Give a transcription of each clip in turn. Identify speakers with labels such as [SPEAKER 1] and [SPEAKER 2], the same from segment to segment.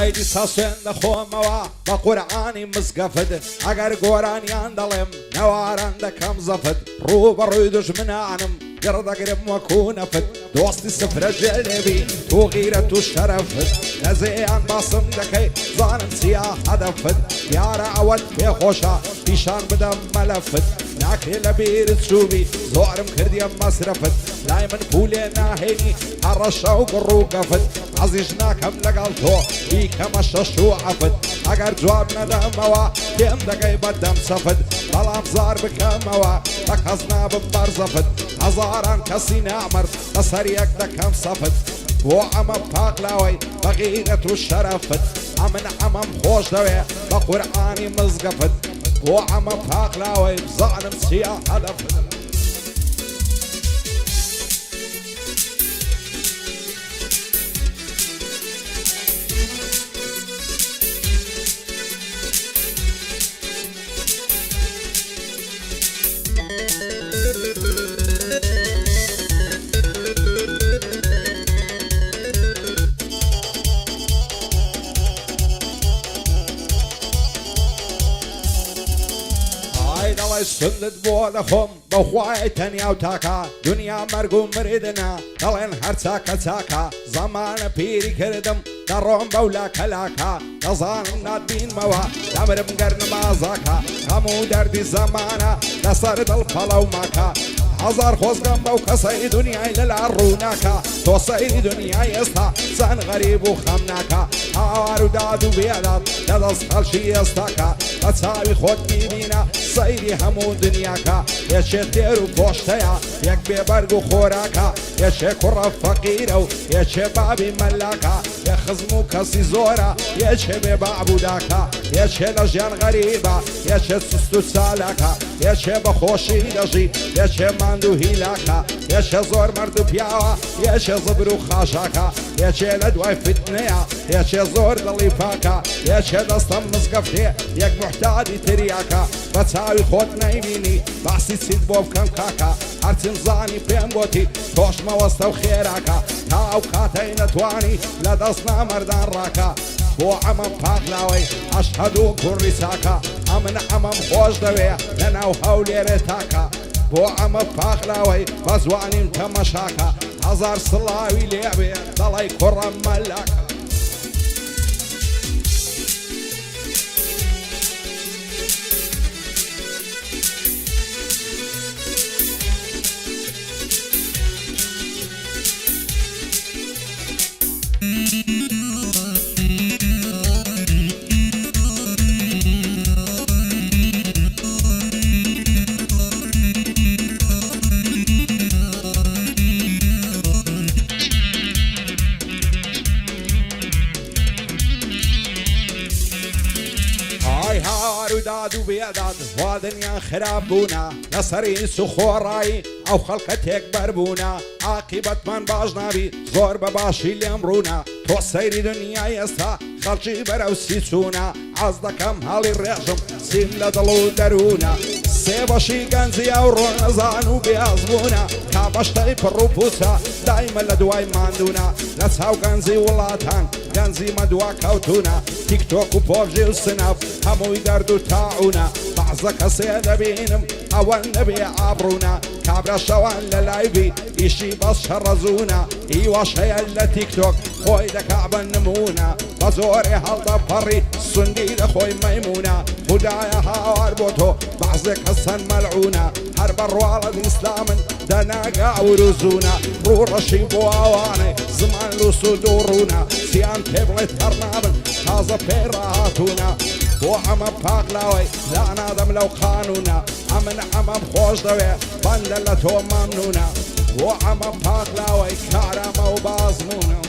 [SPEAKER 1] هایدی ساسوێن دەخۆمەوە بە قورعانی مزگەفت ئەگەر گۆرانیان دەڵێم نەواران دەکەم زەفت ڕوو بەڕووی دژمنانم گردەگرم وەکو نەفت دۆستی سفرە جێلێبی تو غیرەت و شەرەفت نەزێیان باسم دەکەی زانم چیا هەدەفت دیارە ئەوەت پێخۆشە پیشان بدەم مەلەفت ناکرێ لە بیرت چوبی زۆرم کردیە مەسرەفت لای من پولێ ناهێنی هەڕەشە و گڕ و گەفت عەزیز ناکەم لەگەڵ تۆ بیکەمە شەش و عەفت ئەگەر جواب نەدەمەوە پێم دەگەی بەدەم سەفت بەڵام زار بکەمەوە بە کەس نابم بەرزەفت هەزاران کەسی نامرد لەسەر یەک دەکەم سەفت بۆ ئەمە پاکلاوەی بە غیرەت و شەرەفت ئەمن ئەمەم خۆش دەوێ بە قورعانی مزگەفت بۆ ئەمە پاکلاوەی بزانم چیا هەدەفت سندت بۆ دەخۆم بەخوای تەنیا و تاکە دنیا مەرگ و مردنە دەڵێن هەر چاکە چاکە زەمانە پیری کردم دەڕۆم بەولا کەلاکە دەزانم ناتبینمەوە دەمرم گەر نمازاکە هەموو دەردی زەمانە لەسەر دڵ پەڵەو ماکە هەزار خۆزگەم بەو کەسەی دنیای لەلا ڕووناکە تۆ سەیری دنیای ئێستا چەند غەریب و خەم ناکە هاوار و داد و بێداد لەدەست خەڵکی ئێستاکە بە چاوی خۆت بیبینە سەیری هەموو دنیاکە یەکێ تێر و پۆشتەیە یەک بێبەرگ و خۆراکە یەکێ کوڕە فەقیرە و یەکێ بابی مەلاکە یە خزم و کەسی زۆرە یەکێ بێ بابووداکە یەکێ لە ژیان غەریبە یەکێ سست و چالاکە یەکێ بەخۆشی دەژی یەکێ ماند و هیلاکە یەکێ زۆر مرد و پیاوە یەکێ زبر و خاشاکە یەکێ لە دوای فتنەیە یەکێ زۆر دڵی پاکە یەکێ دەستەم مزگەفتێ یەک محتاجی تریاکە بە چاوی خۆت نەیبینی باسی چیت بۆ بکەم کاکە هەرچیم زانی پێم گوتی تۆشمەوەستە و خێراکە تا ئەو کاتەی نەتوانی لە دەست نامەردان ڕاکە بۆ ئەمەم پاکلاوەی ئەشهەد و کوڕی چاکە ئەمن ئەمەم خۆش دەوێ لەناو هەولێرێ تاکە بۆ ئەمە پاکلاوەی بە زوانیم تەمەشاکە هەزار سڵاوی لێبێ دەڵی کوڕەم مەلاکە داد و بێداد وا دنیان خراپ بوونە لەسەری سوخۆڕایی ئەو خەڵکە تێکبەر بوونە عاقیبەتمان باش نابی زۆر بە باشی لێم ڕوونە تۆ سەیری دنیای ئێستا خەڵکی بەرەوسی چوونە ئاز دەکەم هەڵی ڕێژم سیم لە دڵ و دەروونە سێ بەشی گەنجی ئەو ڕۆنەزان و بێاز بوونە تا بەشتەی پڕ و پوچە دایمە لە دوای ماندوونە لە چاو گەنجی وڵاتان گەنجی مەدوا کەوتونە تیکتۆک و پۆبژی و سنەف هەمووی دەرد و تاعونە بەعزە کەسێ دەبینم ئەوە نەبێ ئابڕوونە کابرا شەوان لە لایڤی ئیشی بەس شەڕەزوونە هیواش هەیە لە تیکتۆک خۆی دەکا بە نمونە بە زۆرێ هەڵدەپەڕی سوندی دەخۆی مەیمونە خودایە هاوار بۆ تۆ بەعزێ کەسەن مەلعونە هەر بەڕواڵەت ئیسلامن دەناگا وروزونە ڕوو ڕەشی بۆ ئەوانەی زمان لوس و دووڕوونە چیان پێ بڵێت هەر نابن تازە پێی ڕاهاتونە بۆ ئەمە پاکلاوەی لا نادەم لەو قانونە ئەمن ئەمەم خۆش دەوێ بەندە لە تۆ مەمنونە بۆ ئەمە پاکلاوەی کارەمە و بازمونە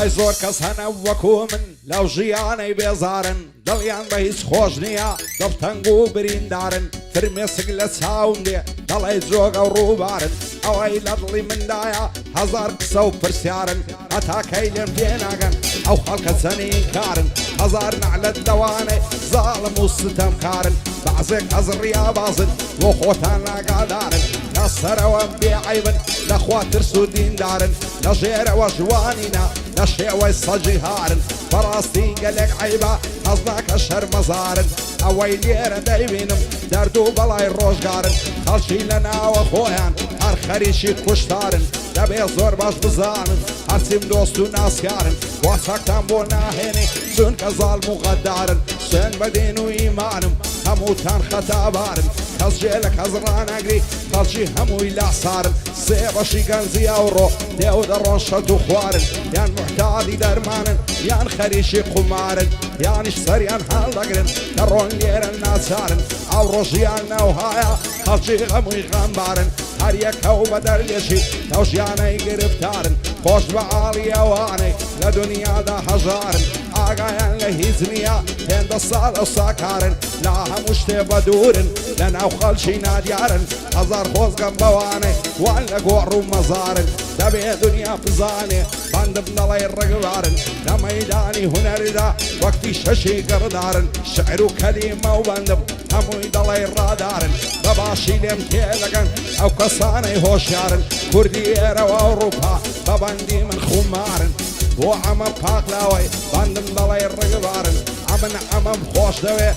[SPEAKER 1] ئای زۆر کەس هەنە وەکو من لەو ژیانەی بێزارن دڵیان بە هیچ خۆش نییە دڵتەنگ و بریندارن فرمێسک لە چاوم دێ دەڵێ جۆگە و ڕووبارن ئەوەی لە دڵی مندایە هەزار قسە و پرسیارن هەتاکەی لێم پێناگەن ئەو خەڵکە چەنین کارن هەزار نەعلەت دەوانەی زاڵم و ستەمکارن بەعزێک ئەزڕیا بازن بۆ خۆتان ناگادارن لە سەرەوە بێعیبن لەخوا ترس و دیندارن لە ژێرەوە جوانینە لە شێوەی سەجی هارن بەڕاستی گەلێک عیبە هەز ناکە شەرمەزارن ئەوەی لێرە دەیبینم دەرد و بەڵای ڕۆژگارن خەڵکی لە ناوە خۆیان هەر خەریکی کوشتارن دەبێ زۆر باش بزانن هەرچیم دۆست و ناسیارن وا چاکتان بۆ ناهێنێ چونکە زاڵم و غەدارن سوێن بە دین و ئیمانم هەمووتان خەتابارن کەس جێ لە کەس ڕانەگری خەڵکی هەمووی لاسارن سێ بەشی گەنجی ئەوڕۆ دێو دەڕۆن شەت و خوارن یان محتاڵی دەرمانن یان خەریکی قومارن یانیش سەریان هەڵدەگرن دەڕۆن لێرە ناچارن ئەو ڕۆژیان نەوهایە خەڵکی هەمووی غەمبارن هەر یەکە و بە دەرلێشی ئەو ژیانەی گرفتارن خۆش بە ئاڵی ئەوانەی لە دنیادا هەژارن ئاگایان لە هیچ نییە هێندە ساڵ ئەو ساکارن لا هەموو شتێ بە دوورن لە ناو خەڵکی نادیارن هەزار خۆزگەم بەوانەی وان لە گۆڕ و مەزارن دەبێ دنیا بزانێ بەندم دەڵێ ڕێگوارن لە مەیدانی هونەردا وەکتی شەشی گەڕدارن شعر و کەلیمە و بەندم هەمووی دەڵێ ڕادارن بەباشی لێم تێدەگەن ئەو کەسانەی هۆشیارن کوردی ئێرەوە ئەوڕووپا بەبەندی من خومارن بۆ ئەمە پاکلاوەی بەندم دەڵێ ڕێگوارن ئەمەم خۆش دەوێ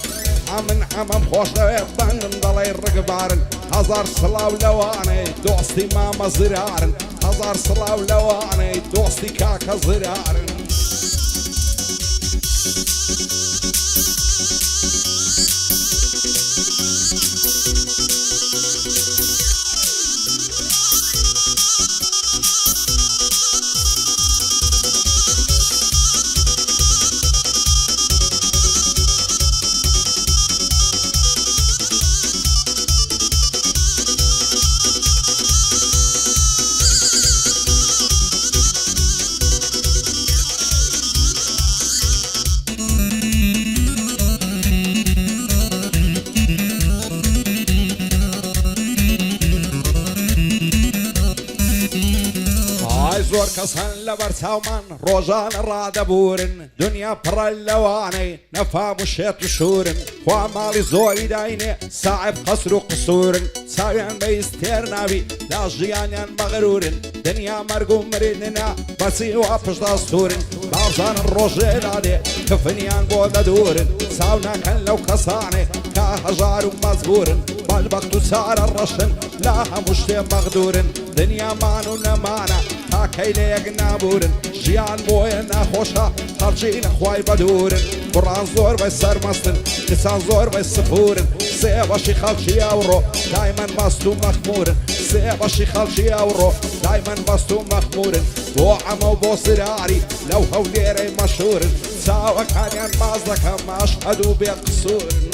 [SPEAKER 1] ئەمەم خۆش دەوێ بەندم دەڵێ ڕێگبارن هەزار سڵاو لەوانەی دۆستی مامە زرارن هەزار سڵاو لەوانەی دۆستی کاکە زرارن زۆر کەس هەن لە بەرچاومان ڕۆژانە ڕادەبورن دنیا پڕە لەوانەی نەفام و شێت و شورن خوا ماڵی زۆری داینێ ساعب قەسر و قسورن چاویان بەیست تێر ناوی لا ژیانیان بەغرورن دنیا مەرگ و مریدنە بەچی وا پشتا سوورن بازانن ڕۆژێ دادێ کفنیان بۆ دەدورن چاو ناکەن لەو کەسانێ کا هەژار و مەزبورن بەلبەخت و چارە ڕەشن لا هەموو شتێ مەغدورن دنیامان و نەمانە تاکەی لە یەک نابورن ژیان بۆیە ناخۆشە خەڵکی لەخوای بەدورن کوڕان زۆر بەی سەرمەستن کچان زۆر بەی سپورن سێ بەشی خەڵکی ئەوڕۆ دایمەن مەست و مەخمورن سێ بەشی خەڵکی ئەوڕۆ دایمەن مەست و مەخمورن بۆ ئەمە و بۆ سراری لەو هەولێرەی مەشهورن چاوەکانیان باز دەکەم ئەشهەد و بێ قسورن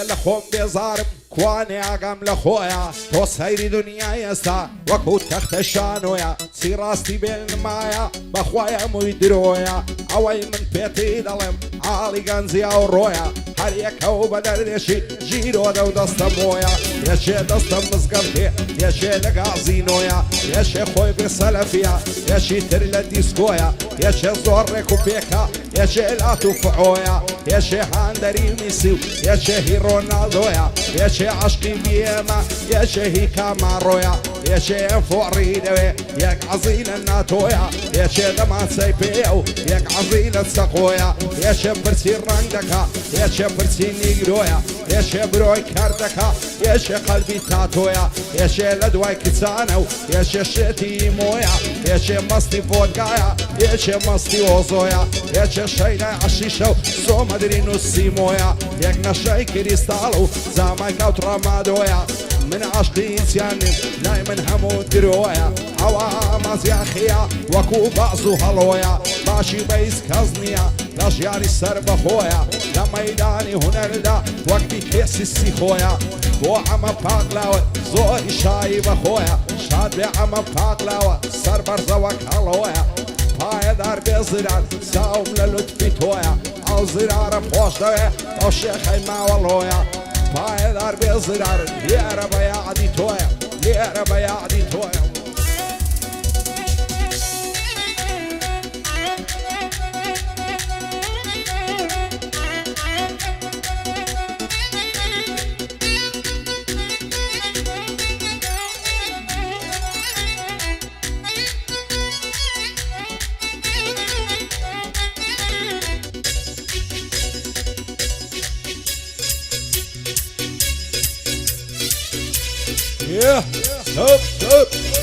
[SPEAKER 1] لە خۆم بێزارم کوانێ ئاگام لە خۆیە تۆ سەیری دنیای ئێستا وەکو تەختە شانۆیە چی ڕاستی بێنمایە بەخوای هەمووی درۆیە ئەوەی من پێتی دەڵێم ئاڵی گەنجی ئەو ڕۆیە هەر یەکە و بە دەردێشی ژیرۆدە و دەستە مۆیە یەکێ دەستە مزگەوتێ یەکێ لە گازینۆیە یەکێ خۆی بێ سەلەفیە یەکی تر لە دیسکۆیە یەکێ زۆر ڕێک و پێکە یەکێ لات و فعۆیە یەکێ هاندەری میسی و یەکێ هی ڕۆناڵدۆیە یەکێ عەشقی بیێمە یەکێ هی کاماڕۆیە یەکێ فۆڕی دەوێ یەک عەزی لە ناتۆیە یەکێ دەمانچەی پێیە و یەک عەزی لە چەقۆیە یەکێ پرسی ڕەنگ دەکا یەکێ پرسی نیگرۆیە یەشێ برۆی کردەکە یەشێ قەلبی تاتۆیە یەشێ لە دوای کچانە و یەشێ شێتی مۆیە یەشێ مەستی ڤۆدگایە یەشێ مەستی ئۆزۆیە یەکێ شەیدای عەشیشە و سۆمەدرین و سیمۆیە یەک نەشەی کریستاڵ و زامای کەوت ڕەمادۆیە من عاشقی ئینسیانیم لای من هەموو درۆیە ئەوە مەزیاخیە وەکو بەعز و هەڵۆیە باشی بەیس کەس نییە لە ژیانی سەر بەخۆیە لە مەیدانی هونەردا وەکتی کێسی سیخۆیە بۆ ئەمە پاکلاوە زۆری شایی بەخۆیە شاد بێ ئەمە پاکلاوە سەر بەرزەوەک هەڵەوەیە پایەدار بێ زرار چاوم لە لوتفی تۆیە ئەو زرارم خۆش دەوێ ئەو شێخەی ماوەڵۆیە پایەدار بێ زرار لێرە بە یادی تۆیە لێرە بە یادی تۆیە Yeah, stop, stop.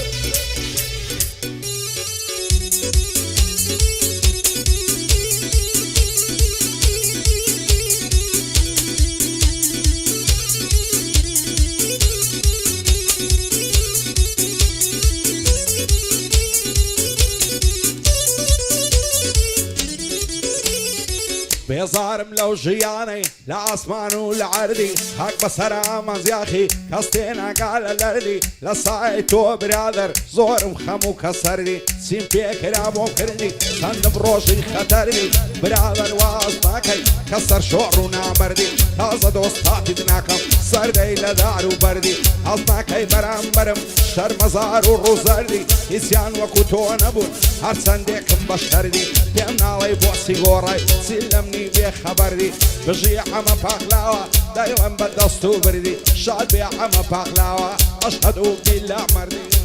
[SPEAKER 1] بێزارم لەو ژیانەی لە ئاسمان و لە عەردی هەک بەسەرا مەزیاخی کەس تێناگا لە لەردی لە سای تۆ برادەر زۆرم خەم و کەسەردی چیم پێکرا بۆ کردی چەندم ڕۆژی خەتەردی برادەر واز ناکەی کە سەر شۆڕ و نامەردی تازە دۆستاتیت ناکەم سەردەی لە دار و بەردی هەڵ ناکەی بەرامبەرم شەرمەزار و ڕووزەردی هیچیان وەکو تۆ نەبوون هەرچەندێکم بەش کردی پێم ناڵێی بۆ سیگۆڕای چی لەمنی بێ خەبەردی بژی ئەمە پاکلاوە دایوەم بەدەست و بردی شاد بێ ئەمە پاکلاوە ئەشهەد و بیلا مەردی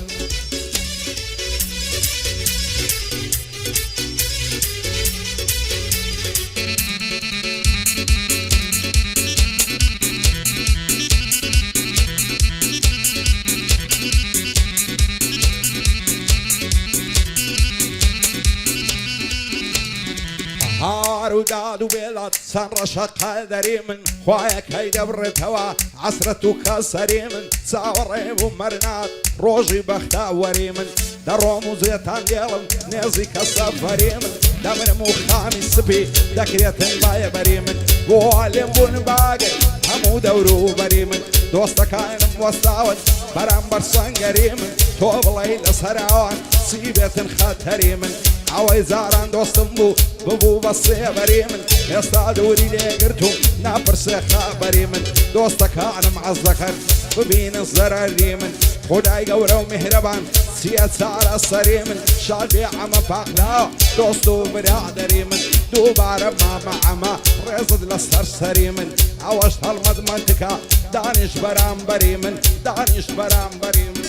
[SPEAKER 1] هار و داد و بێڵات چەند ڕەشە قەدەری من خوایەکەی دەبڕێتەوە عەسرەت و کەسەری من چاوەڕێ و مەرنات ڕۆژی بەختاوەری من دەڕۆم و زێتان دێڵم نێزی کە سەفەری من دەمرم و خامی سپی دەکرێتن بایەبەری من بۆ لێم بوون باگەی هەموو دەور و بەری من دۆستەکانم وەستاون بەرامبەر سەنگەری من تۆ بڵێ لەسەراوان چی بێتن خەتەری من ئەوەی زاران دۆستم بوو ببوو بە سێبەری من ئێستا دووری لێگرتوم ناپرسێ خەبەری من دۆستەکانم عەز دەکەن ببینن زەرەری من خودای گەورە و میهرەبان چیە چارە سەری من شاد بێ ئەمە پاکلاوە دۆست و برادەری من دووبارە مامە ئەمە ڕێزت لەسەر سەری من ئەوەش هەڵمەد منتکە دانیش بەرامبەری من دانیش بەرامبەری من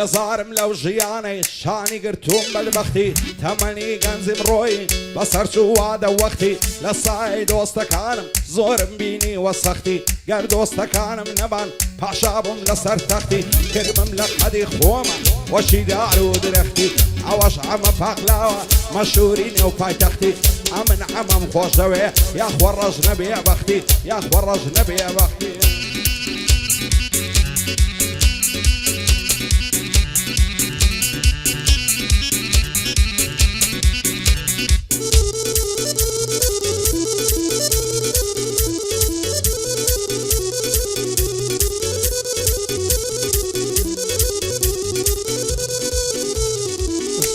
[SPEAKER 1] بێزارم لەو ژیانەی شانی گرتووم بەلبەختی تەمەنی گەنجیم ڕۆی بەسەر چووادە وەختی لە سای دۆستەکانم زۆرم بینی وە سەختی گەر دۆستەکانم نەبان پاشا بووم لەسەر تەختی کرمم لە قەدی خۆمە وەشی دار و درەختی ئەوەش ئەمە پاکلاوە مەشهوری نێو پایتەختی ئەمن ئەمەم خۆش دەوێ یاخوا ڕەش نەبێ بەختی یاخوا ڕەش نەبێ بەختی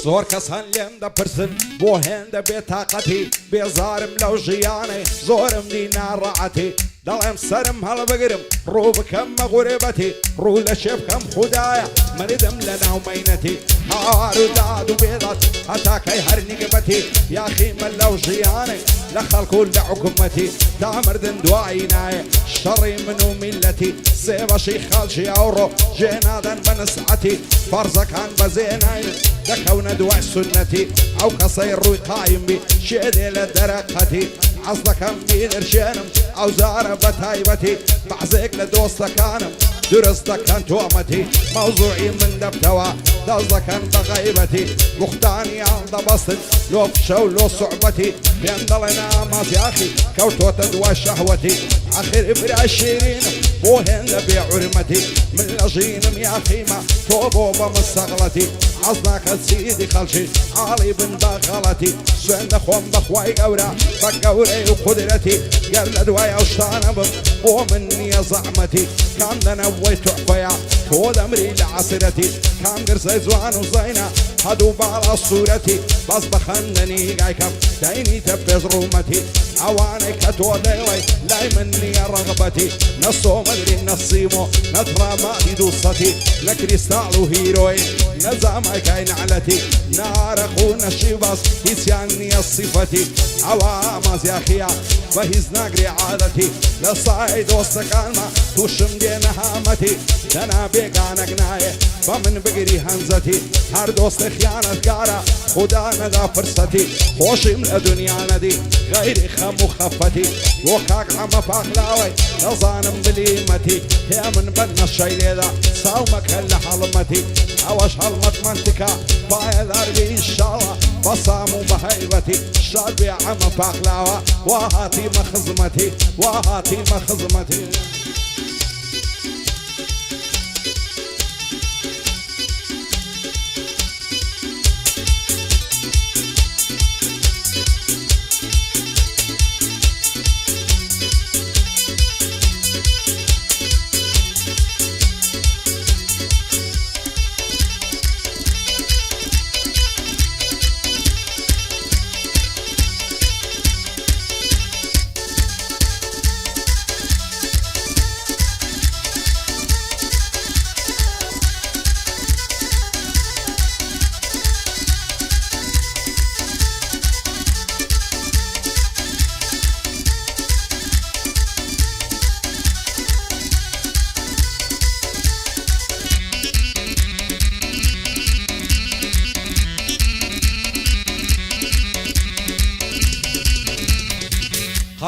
[SPEAKER 1] زۆر کەس هەن لێم دەپرسن بۆ هێندە بێتاقەتی بێزارم لەو ژیانەی زۆرم دی ناڕەعەتی دەڵێم سرم هەڵبگرم ڕوو بکەممە غورێبەتی ڕوو لە شێ بکەم خوددایە مردم لە ناو مەینەتی هاوار و داد و بێدات هەتاکەی هەر نیگەبەتی یاخی من لەو ژیانێ لە خەڵک و لە حکومەتی تا مردن دوایی نایە شەڕی من و میلەتی سێ بەشی خەڵکی ئەوڕۆ ژێنادەن بە نسعەتی فەرزەکان بەزێ ناین دەکەونە دوای سونەتی ئەو کەسەی ڕووی قایم بی شێدێ لە دەرەقەتی حەز دەکەم بینرشێنم ئەو زارە بە تایبەتی بەعزێک لە دۆستەکانم درست دەکەن تۆمەتی مەوزوعی من دەبتەوە دەست دەکەن بە غەیبەتی گوختانیان دەبەستن لۆ فشە و لۆ سوعبەتی پێم دەڵێن ئامازیاخی کەوتۆتە دوای شەهوەتی ئەخر برای شیرینم بۆ هێندە بێ عورمەتی من لە ژینم یاخیمە تۆ بۆ بە مستەغڵەتی حەز ناکەت چیدی خەڵکی ئاڵی بن بە غەڵەتی سوێن دەخۆم بەخوای گەورە بە گەورەی و قودرەتی گەر لە دوای ئەو شتانە بم بۆ من نییە زەحمەتی کام دەنەوەی توحفەیە تۆ دەمری لە عەسرەتی کام گرسەی جوان و زەینە هەدوو باڵە سوورەتی بەس بە خەندەنی گایکەم دەینیتە پێش ڕوومەتی ئەوانەی کە تۆ دەیڵێ لای من نییە ڕەغبەتی نە سۆمەگری نە سیمۆ نە تڕاماتی دووسەتی نە کریستاڵ و هیرۆین نە جامایکای نەعلەتی نە عارەق و نە شیبەس هیچیان نییە سیفەتی ئەوە ئامازیاخیە بە هیچ ناگری عادەتی لە سای دۆستەکانمە تووشم دێنە هامەتی دەنا بێگانەک نایە بە من بگری هەنجەتی هەر دۆستە خیانەتکارە خوددا نەدا فرسەتی خۆشیم لە دنیا نەدی غەیری خەم و خەفەتی بۆ کاک ئەمە پاقلاوەی دەزانم بلیمەتی هێ من بەر نەشەی لێدا ساومەکە لە هەڵمەتی ئەوەش هەڵمەت منتیکە پایەدار بێ ئینشاڵڵا بە سام و بە هەیبەتی شاد بێ ئەمە پاقلاوە وا هاتیمە خزمەتی وا هاتیمە خزمەتی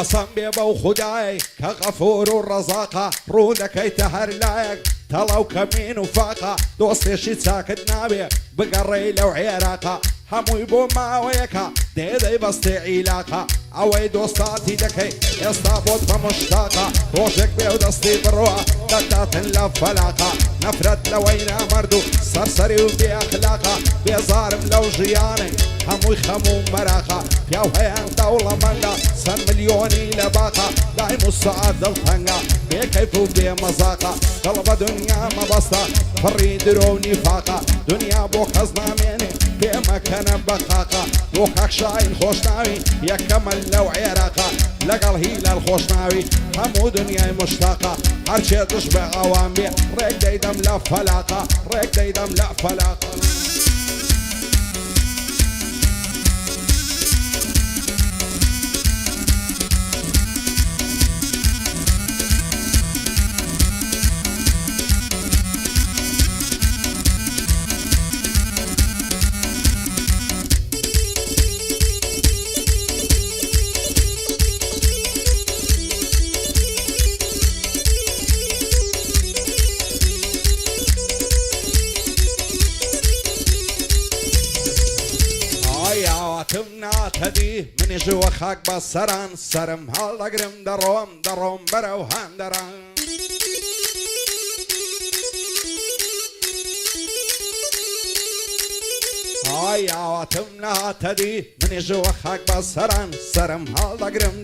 [SPEAKER 1] قەسەم بێ بەو خودای کە غەفور و ڕەزاقە ڕوو دەکەیتە هەر لایەک تەڵەو کەمین و فاقە دۆستێشی چاکت نابێ بگەڕێی لەو عێراقە هەمووی بۆ ماوەیەکە دێدەی بەستێ عیلاقە ئەوەی دۆستاتی دەکەی ئێستا بۆت بە مشتاقە ڕۆژێک بێ و دەستی بڕوە دەداتن لە فەلاقە نەفرەت لەوەی نامەرد و سەرسەری و بێئەخلاقە بێزارم لەو ژیانێ هەمووی خەم و مەراقە پیاو هەیەن دەوڵەمەندە چەند ملیۆنی لە باقە دایم و سەعات دڵتەنگە بێکەیف و بێمەزاقە دڵ بە دنیا مەبەستە پڕی درۆ و نیفاقە دنیا بۆ کەس نامێنێ پێمەکەنە بەقاقە بۆ کاک شاین خۆشناوی یەکەمە لەو عێراقە لەگەڵ هیلال خۆشناوی هەموو دنیای مشتاقە هەرچێ دش بە ئەوان بێ ڕێک دەیدەم لە فەلاقە ڕێک دەیدەم لە فەلاقە تم ناتەدی منیش وە خاک بە سەران سرم هەڵدەگرم دەڕۆم بەرەو هەندەران ئاواتم ناتەدی منیش وە خاک بە سەران سرم هەڵدەگرم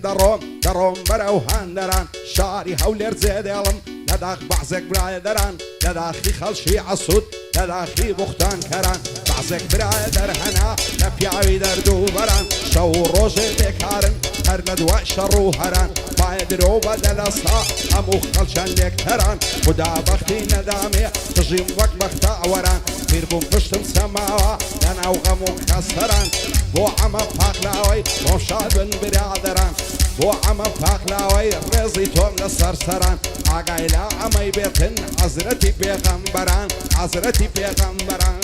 [SPEAKER 1] دەڕۆم بەرەو هەندەران شاری هەولێر جێدێڵم لەداخ بەعزێک برایە دەران لەداخی خەڵشی عەسوود لەداخی بوختان کەران بەعزێک برایە دەرهەنا لە پیاوی دەردوو بەران شەو ڕۆژێ بێکارن هەر هەر لە دوای شەڕ و هەران باە درۆ بەدەلەسا هەموو خەڵچەند لێکتەران خدا بەختی نەدامێ دژیم وەک بەختەوەران پیر بووم پشتم سەماوە لەناو غەم و کەسەران بۆ ئەمە پاکلاوەی بۆ شادن برادەران بۆ ئەمە پاکلاوەی ڕێزی تۆم لەسەر سەران ئاگای لە ئەمەی بێتن حەزرەتی پێغەمبەران حەزرەتی پێغەمبەران